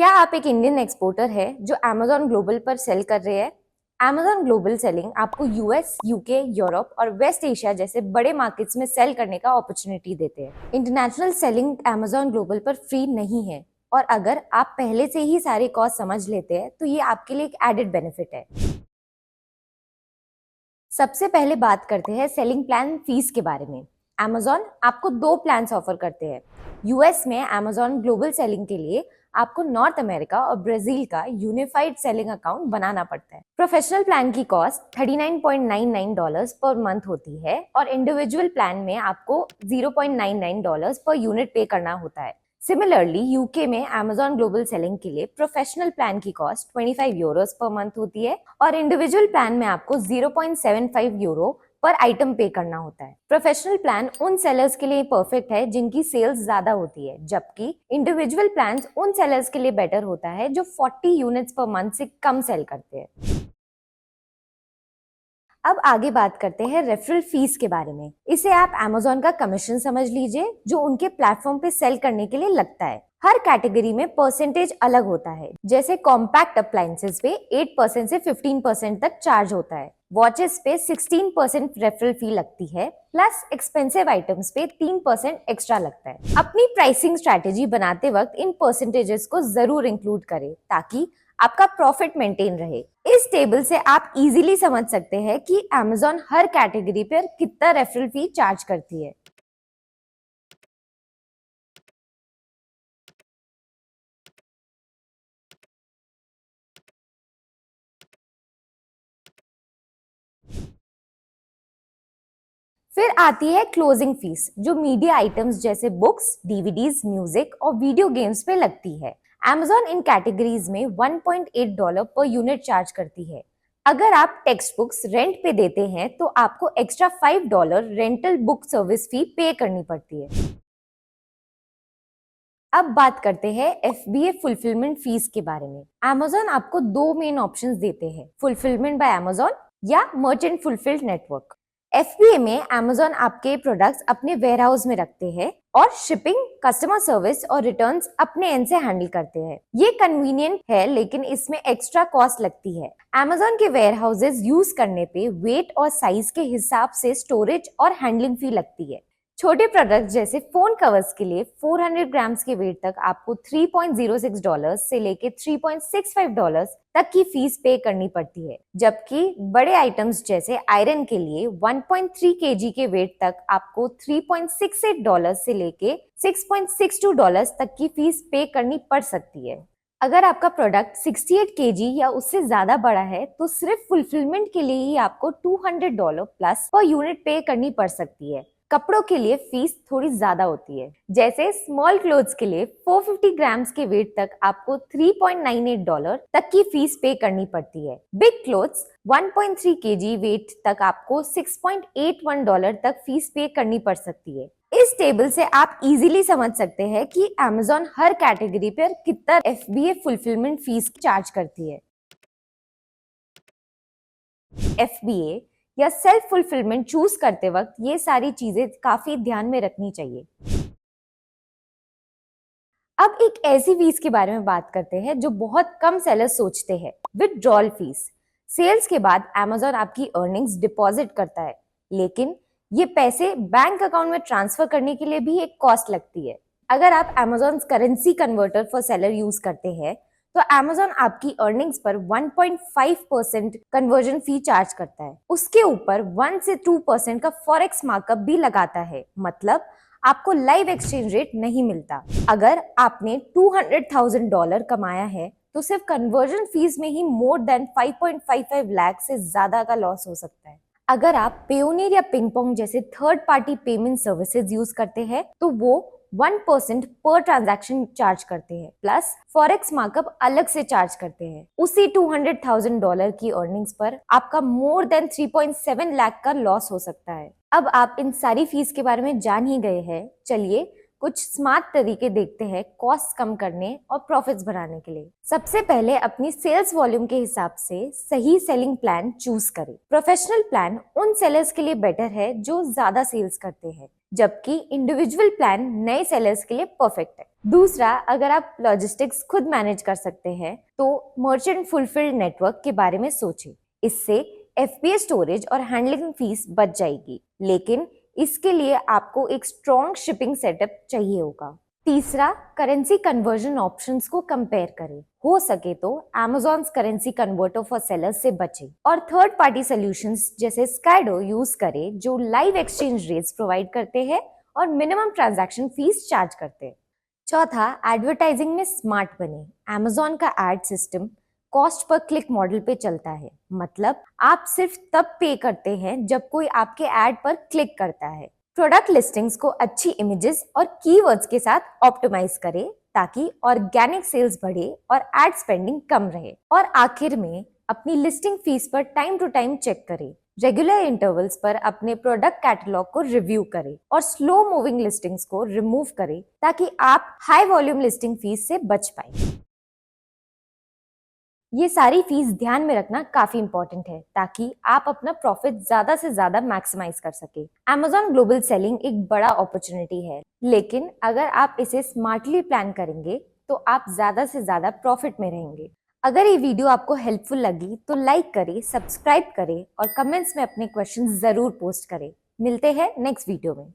क्या आप एक इंडियन एक्सपोर्टर है जो Amazon ग्लोबल पर सेल कर रहे हैं? Amazon ग्लोबल सेलिंग आपको यूएस, यूके, यूरोप और वेस्ट एशिया जैसे बड़े मार्केट्स में सेल करने का अपॉर्चुनिटी देते हैं। इंटरनेशनल सेलिंग Amazon ग्लोबल पर फ्री नहीं है और अगर आप पहले से ही सारे कॉस्ट समझ लेते हैं तो ये आपके लिए एक एडेड बेनिफिट है। सबसे पहले बात करते हैं सेलिंग प्लान फीस के बारे में। Amazon आपको दो प्लान्स ऑफर करते हैं। यूएस में Amazon ग्लोबल सेलिंग के लिए आपको नॉर्थ अमेरिका और ब्राजील का यूनिफाइड सेलिंग अकाउंट बनाना पड़ता है। प्रोफेशनल प्लान की कॉस्ट $39.99 पर मंथ होती है और इंडिविजुअल प्लान में आपको $0.99 पर यूनिट पे करना होता है। सिमिलरली यूके में Amazon ग्लोबल सेलिंग के लिए प्रोफेशनल प्लान की कॉस्ट 25 यूरोस पर मंथ होती है और इंडिविजुअल प्लान में आपको 0.75 यूरो पर आइटम पे करना होता है। प्रोफेशनल प्लान उन सेलर्स के लिए परफेक्ट है जिनकी सेल्स ज्यादा होती है, जबकि इंडिविजुअल प्लान्स उन सेलर्स के लिए बेटर होता है जो 40 यूनिट्स पर मंथ से कम सेल करते हैं। अब आगे बात करते हैं रेफरल फीस के बारे में। इसे आप Amazon का कमीशन समझ लीजिए जो उनके प्लेटफॉर्म पे सेल करने के लिए लगता है। हर कैटेगरी में परसेंटेज अलग होता है। जैसे कॉम्पैक्ट अप्लायंसेस पे 8% से 15% तक चार्ज होता है। वॉचेस पे 16% रेफरल फी लगती है, प्लस एक्सपेंसिव आइटम्स पे 3% एक्स्ट्रा लगता है। अपनी प्राइसिंग स्ट्रैटेजी बनाते वक्त इन परसेंटेजेस को जरूर इंक्लूड करें ताकि आपका प्रॉफिट मेंटेन रहे। इस टेबल से आप इजीली समझ सकते हैं कि Amazon हर कैटेगरी पर कितना रेफरल फी चार्ज करती है। फिर आती है क्लोजिंग फीस जो मीडिया आइटम्स जैसे बुक्स, डीवीडीज, म्यूजिक और वीडियो गेम्स पे लगती है। Amazon इन कैटेगरीज में $1.8 पर यूनिट चार्ज करती है। अगर आप टेक्स्ट बुक्स रेंट पे देते हैं तो आपको extra $5 rental book service fee पे करनी पड़ती है। अब बात करते हैं FBA फुलफिलमेंट फीस के बारे में। Amazon आपको दो मेन ऑप्शंस देते हैं, फुलफिलमेंट बाय Amazon या मर्चेंट फुलफिल्ड नेटवर्क। FBA में Amazon आपके प्रोडक्ट्स अपने वेयरहाउस में रखते हैं और शिपिंग, कस्टमर सर्विस और रिटर्न्स अपने एंड से हैंडल करते हैं। ये कन्वीनियंट है लेकिन इसमें एक्स्ट्रा कॉस्ट लगती है। Amazon के वेयरहाउसेस यूज करने पे वेट और साइज के हिसाब से स्टोरेज और हैंडलिंग फी लगती है। छोटे प्रोडक्ट जैसे फोन कवर्स के लिए 400 ग्राम्स के वेट तक आपको $3.06 से लेके $3.65 तक की फीस पे करनी पड़ती है, जबकि बड़े आइटम्स जैसे आयरन के लिए 1.3 केजी के वेट तक आपको $3.68 से लेके $6.62 तक की फीस पे करनी पड़ सकती है। अगर आपका प्रोडक्ट 68 केजी या उससे ज्यादा बड़ा है तो सिर्फ फुलफिलमेंट के लिए ही आपको $200 प्लस पर यूनिट पे करनी पड़ सकती है। कपड़ों के लिए फीस थोड़ी ज्यादा होती है। जैसे स्मॉल क्लोथ्स के लिए 450 ग्राम्स के वेट तक आपको $3.98 तक की फीस पे करनी पड़ती है। बिग क्लोथ्स 1.3 केजी वेट तक आपको $6.81 तक फीस पे करनी पड़ सकती है। इस टेबल से आप इजीली समझ सकते हैं कि Amazon हर कैटेगरी पर कितना FBA फुलफिलमेंट फीस चार्ज करती है। FBA या सेल्फ फुलफिलमेंट चूज करते वक्त ये सारी चीजें काफी ध्यान में रखनी चाहिए। अब एक ऐसी फीस के बारे में बात करते हैं जो बहुत कम सेलर्स सोचते हैं, विथड्रॉल फीस। सेल्स के बाद Amazon आपकी अर्निंग्स डिपॉजिट करता है, लेकिन ये पैसे बैंक अकाउंट में ट्रांसफर करने के लिए भी एक कॉस्ट लगती है। अगर आप Amazon currency converter for seller use करते हैं तो Amazon आपकी अर्निंग्स पर 1.5% कन्वर्जन फी चार्ज करता है। उसके ऊपर 1 से 2% का फॉरेक्स मार्कअप भी लगाता है, मतलब आपको लाइव एक्सचेंज रेट नहीं मिलता। अगर आपने $200,000 कमाया है तो सिर्फ कन्वर्जन फीस में ही मोर देन 5.55 लाख से ज्यादा का लॉस हो सकता है। अगर आप पेयोनियर या पिंगपोंग जैसे third party payment services use करते हैं तो वो 1% पर ट्रांजैक्शन चार्ज करते हैं, प्लस फॉरेक्स मार्कअप अलग से चार्ज करते हैं। उसी $200,000 की अर्निंग्स पर आपका मोर देन 3.7 लाख का लॉस हो सकता है। अब आप इन सारी फीस के बारे में जान ही गए हैं, चलिए कुछ स्मार्ट तरीके देखते हैं कॉस्ट कम करने और प्रॉफिट्स बढ़ाने के लिए। सबसे पहले अपनी सेल्स वॉल्यूम के हिसाब से सही सेलिंग प्लान चूज करें। प्रोफेशनल प्लान उन सेलर्स के लिए बेटर है जो ज्यादा सेल्स करते हैं। जबकि इंडिविजुअल प्लान नए सेलर्स के लिए परफेक्ट है। दूसरा, अगर आप लॉजिस्टिक्स खुद मैनेज कर सकते हैं तो मर्चेंट फुलफिल्ड नेटवर्क के बारे में सोचें। इससे एफबीए स्टोरेज और हैंडलिंग फीस बच जाएगी, लेकिन इसके लिए आपको एक स्ट्रॉन्ग शिपिंग सेटअप चाहिए होगा। तीसरा, करेंसी कन्वर्जन ऑप्शंस को कंपेयर करें। हो सके तो Amazon's currency converter for sellers से बचें और थर्ड पार्टी सॉल्यूशंस जैसे स्काइडो यूज करें, जो लाइव एक्सचेंज रेट्स प्रोवाइड करते हैं और मिनिमम ट्रांजैक्शन फीस चार्ज करते हैं। चौथा, एडवर्टाइजिंग में स्मार्ट बने। Amazon का ad system cost per click model पे चलता है, मतलब आप सिर्फ तब पे करते हैं जब कोई आपके एड पर क्लिक करता है। प्रोडक्ट लिस्टिंग्स को अच्छी इमेजेस और कीवर्ड्स के साथ ऑप्टिमाइज करें ताकि ऑर्गेनिक सेल्स बढ़े और एड स्पेंडिंग कम रहे। और आखिर में अपनी लिस्टिंग फीस पर टाइम टू टाइम चेक करें। रेगुलर इंटरवल्स पर अपने प्रोडक्ट कैटलॉग को रिव्यू करें और स्लो मूविंग लिस्टिंग्स को रिमूव करें ताकि आप हाई वॉल्यूम लिस्टिंग फीस से बच पाए। ये सारी फीस ध्यान में रखना काफी इंपॉर्टेंट है ताकि आप अपना प्रॉफिट ज्यादा से ज्यादा मैक्सिमाइज कर सके। Amazon ग्लोबल सेलिंग एक बड़ा अपॉर्चुनिटी है, लेकिन अगर आप इसे स्मार्टली प्लान करेंगे तो आप ज्यादा से ज्यादा प्रॉफिट में रहेंगे। अगर ये वीडियो आपको हेल्पफुल लगी तो लाइक करें, सब्सक्राइब करें और कमेंट्स में अपने क्वेश्चन जरूर पोस्ट करें। मिलते हैं नेक्स्ट वीडियो में।